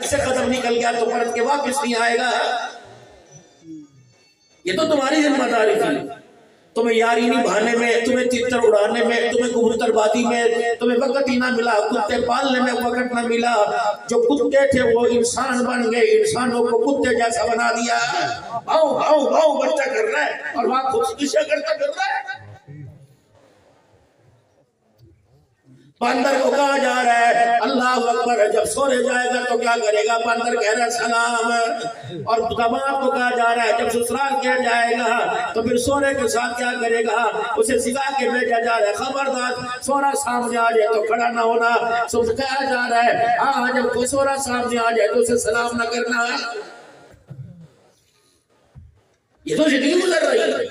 سے قدم نکل گیا تو پلٹ کے واپس نہیں آئے گا. یہ تو تمہاری ذمہ داری تھی. تمہیں یاری نبھانے میں، تمہیں تتر اڑانے میں، تمہیں کبوتر بازی میں تمہیں وقت ہی نہ ملا، کتے پالنے میں وقت نہ ملا. جو کتے تھے وہ انسان بن گئے، انسانوں کو کتے جیسا بنا دیا. بھاؤ بھاؤ بھاؤ بچہ کر رہا ہے اور وہاں خودکشیاں کرتا پھر رہا ہے. بندر کو کہا جا رہا ہے اللہ اکبر، جب سونے جائے گا تو کیا کرے گا؟ بندر کہہ رہا ہے سلام. اور دماغ کو کہا جا رہا ہے جب سسرال کیا جائے گا تو پھر سونے کے ساتھ کیا کرے گا؟ اسے سکھا کے بھیجا جا رہا ہے خبردار سونا سامنے آ جائے تو کھڑا نہ ہونا. سب کہا جا رہا ہے ہاں جب کوئی سونا سامنے آ جائے تو اسے سلام نہ کرنا. یہ تو زندگی گزر رہی ہے.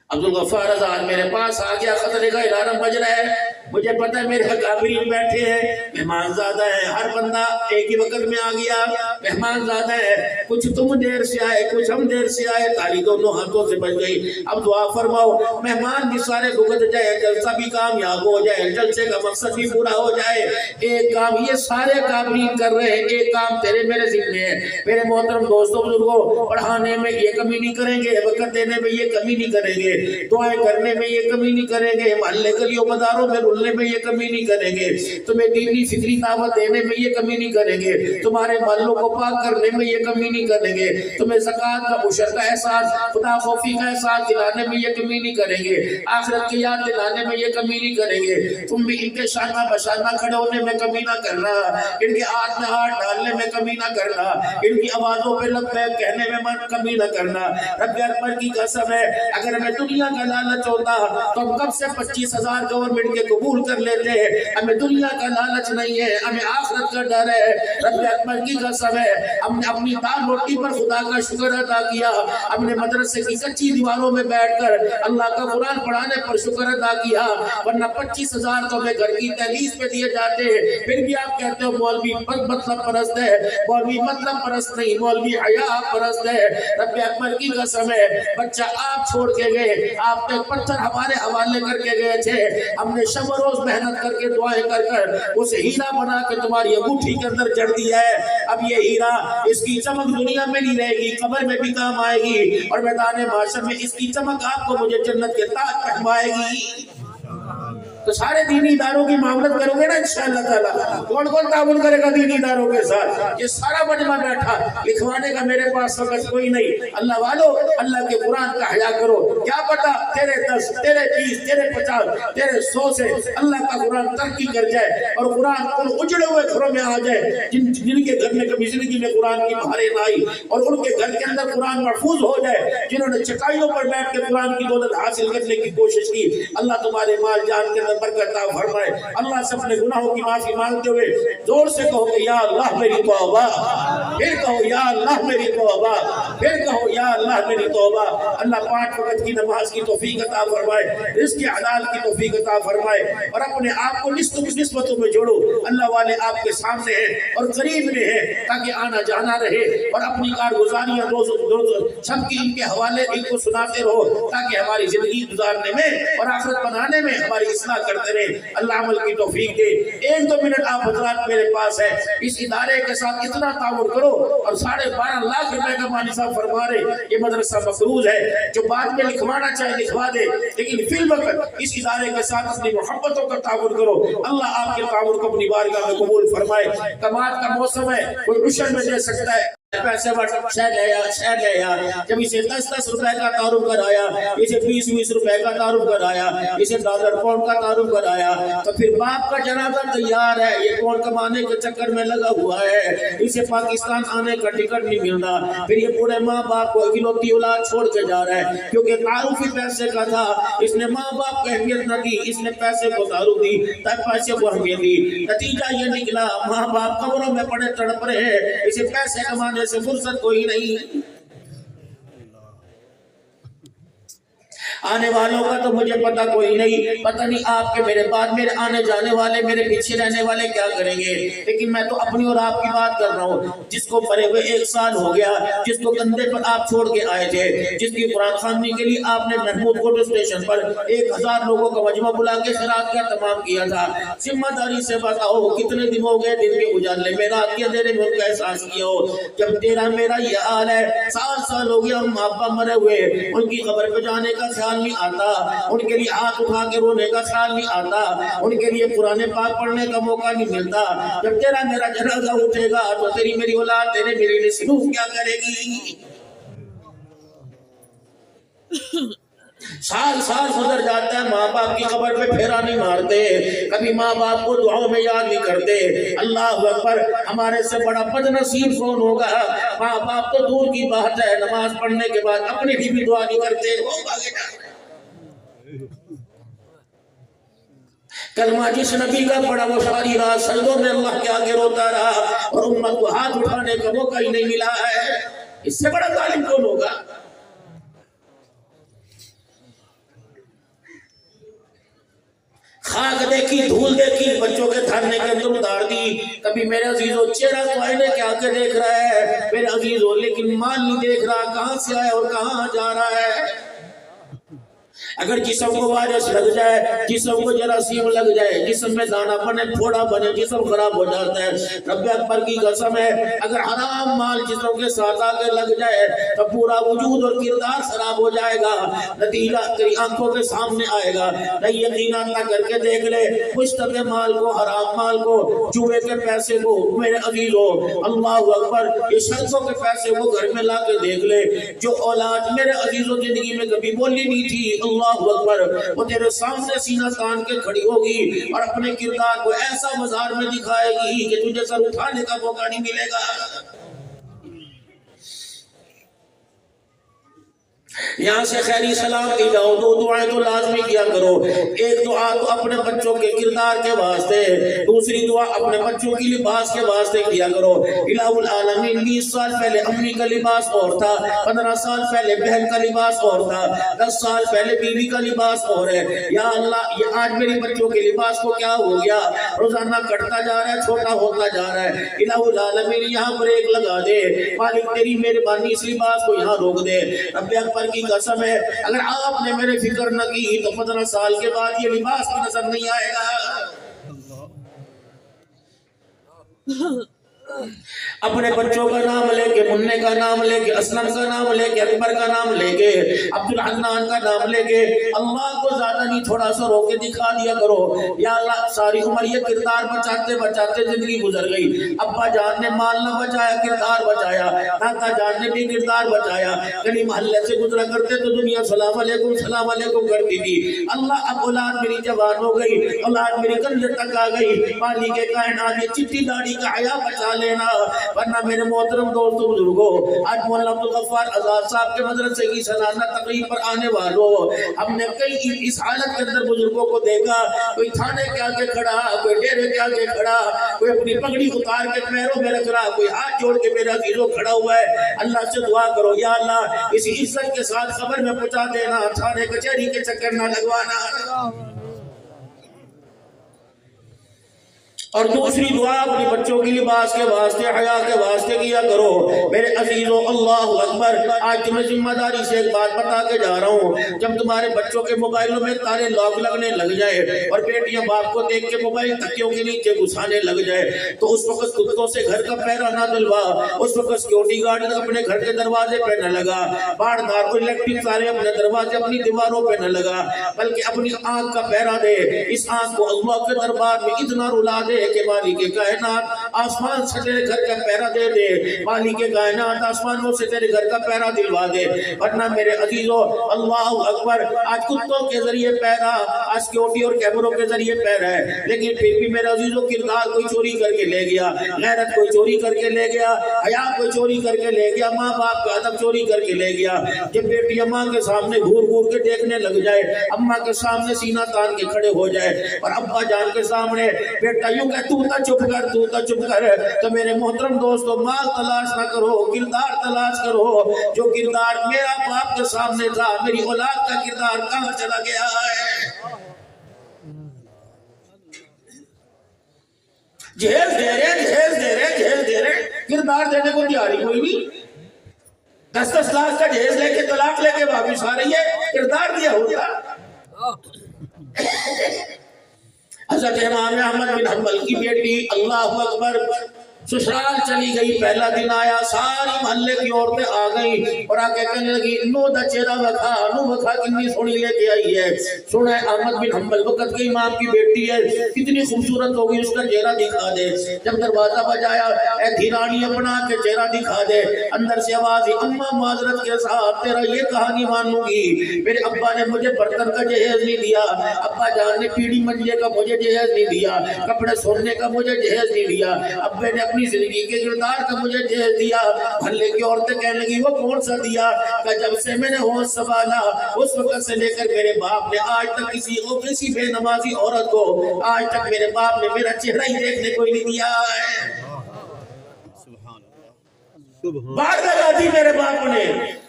عبدالغفار آزاد میرے پاس آ گیا، خطرے کا الارم بج رہا ہے. مجھے پتہ ہے میرے اکابرین بیٹھے ہیں، مہمان زیادہ ہیں، ہر بندہ ایک ہی وقت میں آ گیا. مہمان زیادہ ہے، کچھ تم دیر سے آئے کچھ ہم دیر سے آئے، تالی دونوں ہاتھوں سے بچ گئی. اب دعا فرماؤ مہمان بھی سارے بھگت جائے، جلسہ بھی کامیاب ہو جائے، جلسے کا مقصد بھی پورا ہو جائے. ایک کام یہ سارے اکابرین کر رہے ہیں، ایک کام تیرے میرے ذمہ ہے. میرے محترم دوستوں بزرگوں، پڑھانے میں یہ کمی نہیں کریں گے، وقت دینے میں یہ کمی نہیں کریں گے، دعائیں کرنے میں یہ کمی نہیں کریں گے، محلے گلیوں مداروں میں رلنے میں یہ کمی نہیں کریں گے، تمہیں دینی فکری دعوت دینے میں یہ کمی نہیں کریں گے، تمہارے محلوں کو پاک کرنے میں یہ کمی نہیں کریں گے، تمہیں زکوٰۃ کا عشر کا احساس، خدا خوفی کا احساس دلانے میں یہ کمی نہیں کریں گے، آخرت کی یاد دلانے میں یہ کمی نہیں کریں گے. تم بھی ان کے شانہ بشانہ کھڑے ہونے میں کمی نہ کرنا، ان کے ہاتھ میں ہاتھ ڈالنے میں کمی نہ کرنا، ان کی آوازوں پہ لبیک کہنے میں کمی نہ کرنا. رب اکبر کی قسم ہے اگر میں دنیا کا لالچ ہوتا تو ہم کب سے 25,000 گورنمنٹ کے قبول کر لیتے ہیں. ہمیں دنیا کا لالچ نہیں ہے، ہمیں آخرت کا ڈر ہے. رب اکبر کی قسم ہے ہم نے اپنی دال روٹی پر خدا کا شکر ادا کیا، ہم نے مدرسے کی کچی دیواروں میں بیٹھ کر اللہ کا قرآن پڑھانے پر شکر ادا کیا، ورنہ 25,000 تو ہمیں گھر کی تحلیز پہ دیے جاتے ہیں. پھر بھی آپ کہتے ہو مولوی مطلب پرست ہے. مولوی مطلب پرست نہیں، مولوی حیا پرست ہے. رب اکبر کی قسم ہے بچہ آپ چھوڑ کے گئے، آپ نے پتھر ہمارے حوالے کر کے گئے تھے، ہم نے شب و روز محنت کر کے دعائیں کر کر اسے ہیرا بنا کے تمہاری انگوٹھی کے اندر جڑ دیا ہے. اب یہ ہیرا اس کی چمک دنیا میں نہیں رہے گی، قبر میں بھی کام آئے گی، اور میدان محشر میں اس کی چمک آپ کو مجھے جنت کے تاج پہنائے گی. تو سارے دینی اداروں کی معاملت کرو گے نا انشاءاللہ تعالیٰ. کون کون تعاون کرے گا دینی اداروں کے ساتھ؟ یہ سارا مجمع بیٹھا، لکھوانے کا میرے پاس وقت کوئی نہیں. اللہ والو اللہ کے قرآن کا حیا کرو. کیا پتا تیرے 10 تیرے 20 تیرے 50 تیرے 100 سے اللہ کا قرآن ترقی کر جائے اور قرآن ان اجڑے ہوئے گھروں میں آ جائے جن کے گھر میں کبھی زندگی میں قرآن کی بہاریں نہ آئی، اور ان کے گھر کے اندر قرآن محفوظ ہو جائے، جنہوں نے چٹائیوں پر بیٹھ کے قرآن کی دولت حاصل کرنے کی کوشش کی. اللہ تمہارے مال جان کے اندر برکت عطا فرمائے. اللہ سے اپنے گناہوں کی معافی مانگتے ہوئے زور سے کہو کہ یا اللہ میری توبہ، پھر کہو یا اللہ میری توبہ، پھر کہو یا اللہ میری توبہ. اللہ 5 وقت کی نماز کی توفیق عطا فرمائے، رزق حلال کی توفیق عطا فرمائے، اور اپنے آپ کو نسبتوں میں جوڑو. اللہ والے آپ کے سامنے ہیں اور قریب میں ہیں تاکہ آنا جانا رہے، اور اپنی کارگزاریاں روز سب کی ان کے حوالے ان کو سناتے رہو تاکہ ہماری زندگی گزارنے میں اور آخرت بنانے میں ہماری اصلاح کرتے رہے. اللہ عمل کی توفیق دے. 1-2 منٹ آپ حضرات میرے پاس ہے، اس ادارے کے ساتھ اتنا تعاون کرو، اور 12.5 لاکھ روپے کا مانی صاحب فرما رہے یہ مدرسہ مفروض ہے، جو بعد میں لکھوانا چاہے لکھوا دے، لیکن فی الوقت اس ادارے کے ساتھ اپنی محبتوں کا تعاون کرو. اللہ آپ کے تعاون کو اپنی بارگاہ میں قبول فرمائے. کماد کا موسم ہے، کوئی عشر میں دے سکتا ہے، پیسے شہر لے آیا، جب اسے 10 روپے کا تعارف کرایا، اسے 20 روپے کا تعارف کرایا، اسے ڈالر پاؤنڈ کا تعارف کرایا، تو پھر باپ کا جنازہ تیار ہے، یہ کون کمانے کے چکر میں لگا ہوا ہے، اسے پاکستان آنے کا ٹکٹ نہیں مل رہا. پھر یہ بوڑھے ماں باپ کو اکلوتی اولاد چھوڑ کے جا رہا ہے، کیونکہ تعارف ہی پیسے کا تھا. اس نے ماں باپ کو اہمیت نہ دی، اس نے پیسے کو تعارف دی، پیسے کو اہمیت دی. نتیجہ یہ نکلا ماں باپ قبروں میں پڑے تڑپ رہے ہیں، اسے پیسے کمانے سے فرصت کوئی نہیں. آنے والوں کا تو مجھے پتہ کوئی نہیں، پتہ نہیں آپ کے میرے بعد میرے آنے جانے والے میرے پیچھے رہنے والے کیا کریں گے، لیکن میں تو اپنی اور آپ کی بات کر رہا ہوں۔ جس کو مرے ہوئے 1 سال ہو گیا، جس کو کندھے پر آپ چھوڑ کے آئے تھے، جس کی قرآن خوانی کے لیے آپ نے محمود کوٹ اسٹیشن پر 1000 لوگوں کا مجمع بلا کے خیرات کا اہتمام کیا تھا، ذمہ داری سے بتاؤ کتنے دن ہو گئے دن کے اجالے میں رات کے اندھیرے میں ان کا احساس کیا ہو؟ جب تیرا میرا یہ حال ہے، 7 سال ہو گیا ماں باپ مرے ہوئے، ان کی قبر پہ جانے کا خیال نہیں آتا، ان کے لیے ہاتھ اٹھا کے رونے کا خیال نہیں آتا، ان کے لیے قرآن پاک پڑھنے کا موقع نہیں ملتا۔ جب تیرا میرا جنازہ اٹھے گا تو تیری میری اولاد تیرے میری لیے سلوک کیا کرے گی؟ سال گزر جاتا ہے، ماں باپ کی قبر پہ پھیرا نہیں مارتے، کبھی ماں باپ کو دعاؤں میں یاد نہیں کرتے۔ اللہ اکبر، ہمارے سے بڑا بد نصیب کون ہوگا؟ ماں باپ تو دور کی بات ہے، نماز پڑھنے کے بعد اپنی بھی دعا نہیں کرتے۔ کلمہ جس نبی کا پڑا وہ ساری رات سجدوں میں اللہ کے آگے روتا رہا اور امت کو ہاتھ اٹھانے کا موقع ہی نہیں ملا ہے، اس سے بڑا ظالم کون ہوگا؟ خاک دیکھی، دھول دیکھی، بچوں کے تھرنے کے اندر اتار دی۔ کبھی میرے عزیزو چہرہ تو آئینے کے آگے دیکھ رہا ہے میرے عزیزو، لیکن مال نہیں دیکھ رہا کہاں سے آئے اور کہاں جا رہا ہے۔ اگر جسم کو وائرس لگ جائے، جسم کو جراثیم لگ جائے، جسم میں دانا بنے، پھوڑا بنے، جسم خراب ہو جاتا ہے۔ رب اکبر کی قسم ہے، اگر حرام مال جسم کے ساتھ آگے لگ جائے تو پورا وجود اور کردار خراب ہو جائے گا، نتیجہ تیری آنکھوں کے سامنے آئے گا۔ نہیں یقین نہ کر کے دیکھ لے، مشتبہ مال کو، حرام مال کو، جوئے کے پیسے کو، میرے عزیزو اللہ اکبر، یہ شخصوں کے پیسے وہ گھر میں لا کے دیکھ لے، جو اولاد میرے عزیزو زندگی میں کبھی بولی نہیں تھی، اللہ اکبر، وہ تیرے سامنے سینہ تان کے کھڑی ہوگی اور اپنے کردار کو ایسا بازار میں دکھائے گی کہ تجھے سر اٹھانے کا موقع نہیں ملے گا۔ یہاں سے خیری سلام کی جاؤ، 2 دعائیں تو لازمی کیا کرو۔ ایک دعا تو اپنے بچوں کے کردار کے واسطے، دوسری دعا اپنے بچوں کی لباس کے واسطے کیا کرو۔ الہ العالمین 20 سال پہلے امی کا لباس اور تھا، 15 سال پہلے بہن کا لباس اور تھا، 10 سال پہلے بیوی کا لباس اور ہے۔ یا اللہ، یہ آج میرے بچوں کے لباس کو کیا ہو گیا؟ روزانہ کٹتا جا رہا ہے، چھوٹا ہوتا جا رہا ہے۔ الہ العالمین یہاں پر ایک لگا دے، مالک تیری مہربانی اس لباس کو یہاں روک دے۔ رب اکبر کی قسم ہے، اگر آپ نے میرے فکر نہ کی تو 15 سال کے بعد یہ لباس بھی نظر نہیں آئے گا۔ اپنے بچوں کا نام لے کے، منع کا نام لے کے، اسلم کا نام لے کے، اکبر کا نام لے کے، عبدالحنان کا نام لے کے اللہ کو زیادہ نہیں تھوڑا سا رو کے دکھا دیا کرو۔ یا اللہ، ساری عمر یہ کردار بچاتے بچاتے زندگی گزر گئی، ابا جان نے مال نہ بچایا، کردار بچایا، دادا جان نے بھی کردار بچایا، گلی محلے سے گزرا کرتے تو دنیا سلام علیکم کرتی تھی۔ اللہ، اب اولاد میری جوان ہو گئی، اولاد میری کندھے تک آ گئی، مالک کائنات یہ چٹی داڑھی کا حیا بچا لینا، ورنہ میرے محترم دوستو بزرگوں، آج مولانا عبدالغفار آزاد صاحب کے مدرسے کی سالانہ تقریب پر آنے والوں، ہم نے کئی اس حالت کے اندر بزرگوں کو دیکھا، کوئی تھانے کے آگے کھڑا، کوئی ڈیرے کے آگے کھڑا، کوئی اپنی پگڑی اتار کے پیروں میں رکھ رہا، کوئی ہاتھ جوڑ کے میرا عزیزو کھڑا ہوا ہے۔ اللہ سے دعا کرو، یا اللہ اسی عزت کے ساتھ خبر میں پہنچا دینا، تھانے کچہری کے چکر نہ لگوانا۔ اور دوسری دعا اپنی بچوں کی لباس کے واسطے، حیا کے واسطے کیا کرو۔ میرے عزیزو اللہ اکبر، آج تمہیں ذمہ داری سے ایک بات بتا کے جا رہا ہوں، جب تمہارے بچوں کے موبائلوں میں تارے لاک لگنے لگ جائے اور بیٹیاں باپ کو دیکھ کے موبائل تکیوں کے نیچے گھسانے لگ جائے تو اس وقت کتوں سے گھر کا پہرا نہ دلوا، اس وقت سیکورٹی گارڈ اپنے گھر کے دروازے پہ نہ لگا، باڑ دار کو الیکٹرک تارے اپنے دروازے اپنی دیواروں پہ نہ لگا، بلکہ اپنی آنکھ کا پہرا دے۔ اس آنکھ کو اللہ کے دربار میں اتنا رلا دے کہ مالک کائنات آسمان سے تیرے گھر کا پہرا دے دے، مالک کائنات آسمانوں سے تیرے گھر کا پہرا دلوا دے۔ ورنہ میرے عزیزو اللہ اکبر، آج کتوں کے ذریعے پہرا، آج سیکورٹی اور کیمروں کے ذریعے پہرا ہے، لیکن پھر بھی میرے عزیزو کردار کوئی چوری کر کے لے گیا، غیرت کوئی چوری کر کے لے گیا، حیا کوئی چوری کر کے لے گیا، ماں باپ کا ادب چوری کر کے لے گیا۔ جب بیٹی اماں کے سامنے گھور گھور کے دیکھنے لگ جائے، اماں کے سامنے سینہ تان کے کھڑے ہو جائے اور ابا جان کے سامنے بیٹا یوں کہ تو تا چپ کر تو میرے محترم دوستو مال تلاش نہ کرو، کردار تلاش کرو۔ جو کردار میرا باپ کے سامنے تھا، میری اولاد کا کردار کہاں چلا گیا ہے؟ جہیز دے رہے کردار دینے کو تیاری کوئی نہیں۔ 10 لاکھ کا جہیز لے کے طلاق لے کے واپس آ رہی ہے، کردار دیا ہوتا۔ حضرت امام احمد بن حنبل کی بیٹی اللہ اکبر سسرال چلی گئی، پہلا دن آیا، ساری محلے کی عورتیں آ گئی اور آ کے کہنے لگی نو دا چہرہ وکھا کنی سونی لے کے آئی ہے۔ سنا ہے احمد بن حنبل وقت کے امام کی بیٹی ہے، کتنی خوبصورت ہوگی، اس کا چہرہ دکھا دے۔ جب دروازہ بجایا، اے دھیرانی اپنا کے چہرہ دکھا دے۔ اندر سے آواز دی اماں معذرت کے ساتھ تیرا یہ کہانی مانوں گی، میرے ابا نے مجھے برتن کا جہیز نہیں دیا، ابا جان نے پیڑی منجے کا مجھے جہیز نہیں دیا، کپڑے سونے کا مجھے جہیز نہیں دیا، ابے نے اپنی زندگی کے کردار کا مجھے جہیز دیا۔ بھلے کی عورتیں کہنے لگی وہ کون سا دیا؟ کہ جب سے میں نے ہوش سنبھالا اس وقت سے لے کر میرے باپ نے آج تک کسی بے نمازی عورت کو آج تک میرے باپ نے میرا چہرہ ہی دیکھنے کو ہی نہیں دیا ہے۔ بات لگا دی میرے باپ نے۔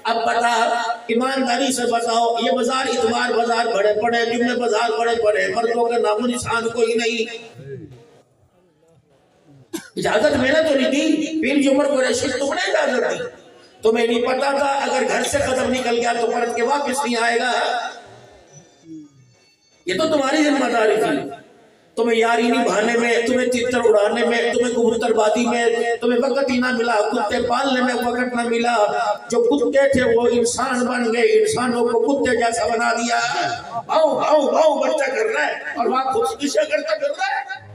اب بتا ایمانداری سے بتاؤ، یہ بازار اتوار بازار بڑے پڑے، جمعے بازار بڑے پڑے، مردوں کا نام و نشان کوئی نہیں۔ اجازت میں نے تو نہیں دی، پیر جمر قریشی تم نے اجازت دی۔ تمہیں نہیں پتا تھا اگر گھر سے قدم نکل گیا تو پرت کے واپس نہیں آئے گا؟ یہ تو تمہاری ذمہ داری تھی۔ تمہیں یاری نبھانے میں، تمہیں تتر اڑانے میں، تمہیں کبوتر بازی میں تمہیں وقت ہی نہ ملا، کتے پالنے میں وقت نہ ملا۔ جو کتے تھے وہ انسان بن گئے، انسانوں کو کتے جیسا بنا دیا۔ آؤ بچہ کر رہا ہے اور وہاں خودکشی کرتا پھر رہا ہے۔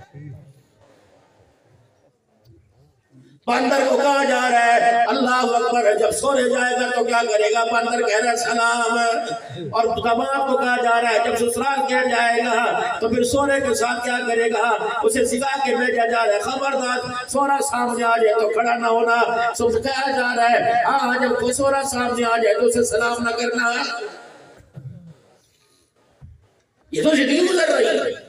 بندر کو کہا جا رہا ہے اللہ اکبر، جب سونے جائے گا تو کیا کرے گا؟ بندر کہہ رہا ہے سلام۔ اور دماغ کو کہا جا رہا ہے جب سسرال کیا جائے گا تو پھر سونے کے ساتھ کیا کرے گا؟ اسے سکھا کے بھیجا جا رہا ہے خبردار سونا سامنے آ جائے تو کھڑا نہ ہونا۔ سب کہا جا رہا ہے ہاں جب کوئی سونا سامنے آ جائے تو اسے سلام نہ کرنا۔ یہ تو زندگی گزر رہی ہے۔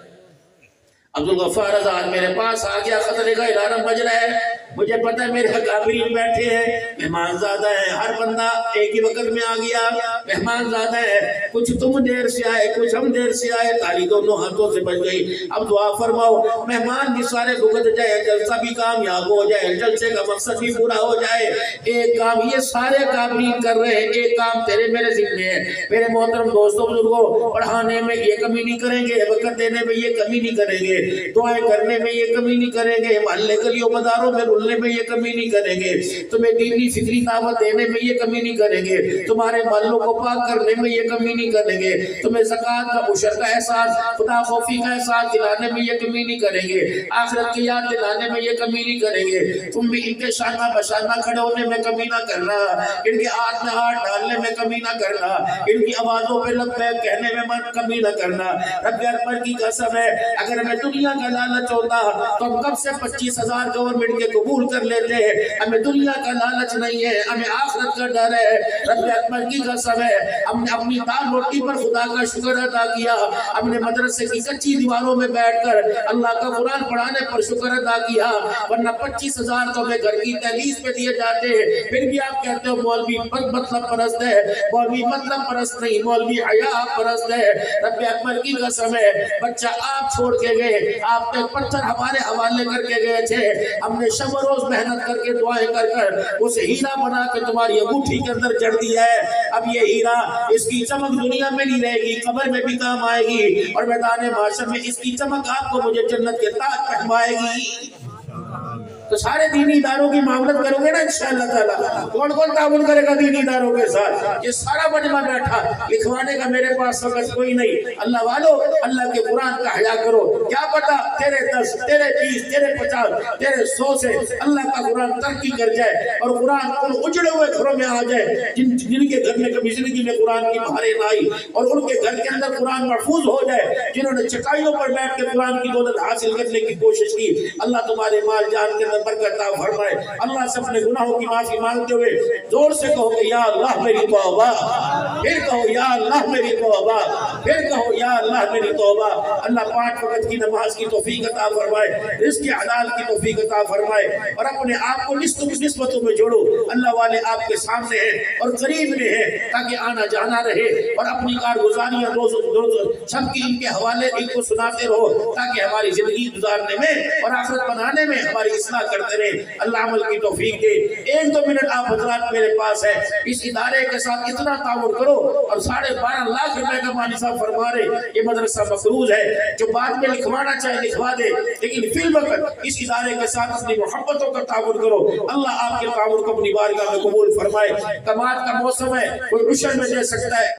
عبدالغفار آزاد میرے پاس آ گیا، خطرے کا الارم بج رہا ہے، مجھے پتہ ہے میرے اکابرین بیٹھے ہیں، مہمان زیادہ ہیں، ہر بندہ ایک ہی وقت میں آ گیا، مہمان زیادہ ہے، کچھ تم دیر سے آئے کچھ ہم دیر سے آئے، تالی دونوں ہاتھوں سے بچ گئی۔ اب دعا فرماؤ مہمان بھی سارے بھگت جائے، جلسہ بھی کامیاب ہو جائے، جلسے کا مقصد بھی پورا ہو جائے۔ ایک کام یہ سارے اکابرین کر رہے ہیں، ایک کام تیرے میرے ذمہ ہے۔ میرے محترم دوستوں بزرگوں، پڑھانے میں یہ کمی نہیں کریں گے، وقت دینے میں یہ کمی نہیں کریں گے، دعائیں کرنے میں یہ کمی نہیں کریں گے، محلے گلیوں بازاروں میں رلنے میں یہ کمی نہیں کریں گے، تمہیں دینی فکری دعوت دینے میں یہ کمی نہیں کریں گے، تمہارے محلوں کو پاک کرنے میں یہ کمی نہیں کریں گے، تمہیں زکوٰۃ کا عشر کا احساس، خدا خوفی کا احساس دلانے میں یہ کمی نہیں کریں گے، آخرت کی یاد دلانے میں یہ کمی نہیں کریں گے۔ تم بھی ان کے شانہ بشانہ کھڑے ہونے میں کمی نہ کرنا، ان کے ہاتھ میں ہاتھ ڈالنے میں کمی نہ کرنا، ان کی آوازوں پہ لبیک کہنے میں کمی نہ کرنا۔ رب اکبر کی قسم ہے اگر میں دنیا کا لالچ ہوتا تو ہم کب سے 25,000 گورنمنٹ کے قبول کر لیتے ہیں۔ ہمیں دنیا کا لالچ نہیں ہے، ہمیں آخرت کا ڈر ہے۔ رب اکبر کی قسم ہے ہم نے اپنی دال روٹی پر خدا کا شکر ادا کیا، ہم نے مدرسے کی کچی دیواروں میں بیٹھ کر اللہ کا قرآن پڑھانے پر شکر ادا کیا، ورنہ 25,000 تو ہمیں گھر کی دہلیز پہ دیے جاتے ہیں۔ پھر بھی آپ کہتے ہو مولوی مطلب پرست ہے، مولوی مطلب پرست نہیں، مولوی حیا پرست ہے۔ رب اکبر کی قسم ہے بچہ آپ چھوڑ کے گئے، آپ نے پتھر ہمارے حوالے کر کے گئے تھے، ہم نے شب و روز محنت کر کے دعائیں کر کر اسے ہیرا بنا کے تمہاری انگوٹھی کے اندر جڑ دیا ہے۔ اب یہ ہیرا اس کی چمک دنیا میں نہیں رہے گی، قبر میں بھی کام آئے گی، اور میدان محشر میں اس کی چمک آپ کو مجھے جنت کے تاج پہنوائے گی۔ تو سارے دینی اداروں کی معاملت کرو گے نا انشاءاللہ تعالیٰ؟ کون کون تعاون کرے گا دینی اداروں کے ساتھ؟ یہ سارا مجمع بیٹھا، لکھوانے کا میرے پاس وقت کوئی نہیں۔ اللہ والو اللہ کے قرآن کا حیا کرو، کیا پتا تیرے 10 تیرے 20 تیرے 50 تیرے 100 سے اللہ کا قرآن ترقی کر جائے اور قرآن ان اجڑے ہوئے گھروں میں آ جائے جن کے گھر میں کبھی زندگی میں قرآن کی بہاریں نہ آئی، اور ان کے گھر کے اندر قرآن محفوظ ہو جائے، جنہوں نے چٹائیوں پر بیٹھ کے قرآن کی دولت حاصل کرنے کی کوشش کی۔ اللہ تمہارے مال جان کے میں برکت عطا فرمائے۔ اللہ سے اپنے گناہوں کی معافی مانگتے ہوئے زور سے کہو کہ یا اللہ میری توبہ، پھر کہو یا اللہ میری توبہ، پھر کہو یا اللہ میری توبہ۔ اللہ 5 وقت کی نماز کی توفیق عطا فرمائے، رزق حلال کی توفیق عطا فرمائے، اور اپنے آپ کو نسبتوں میں جوڑو۔ اللہ والے آپ کے سامنے ہیں اور قریب میں ہیں، تاکہ آنا جانا رہے، اور اپنی کارگزاریاں روز سب کی ان کے حوالے ان کو سناتے رہو، تاکہ ہماری زندگی گزارنے میں اور آخرت بنانے میں ہماری اصلاح کرتے رہے۔ اللہ عمل کی توفیق دے۔ 1-2 منٹ آپ حضرات میرے پاس ہے، اس ادارے کے ساتھ اتنا تعاون کرو، اور 12.5 لاکھ روپے کا مانی صاحب فرما رہے یہ مدرسہ مقروض ہے، جو بعد میں لکھوانا چاہے لکھوا دے، لیکن فی الوقت اس ادارے کے ساتھ اپنی محبتوں کا تعاون کرو۔ اللہ آپ کے تعاون کو اپنی بارگاہ میں قبول فرمائے۔ کماد کا موسم ہے، کوئی عشر میں دے سکتا ہے۔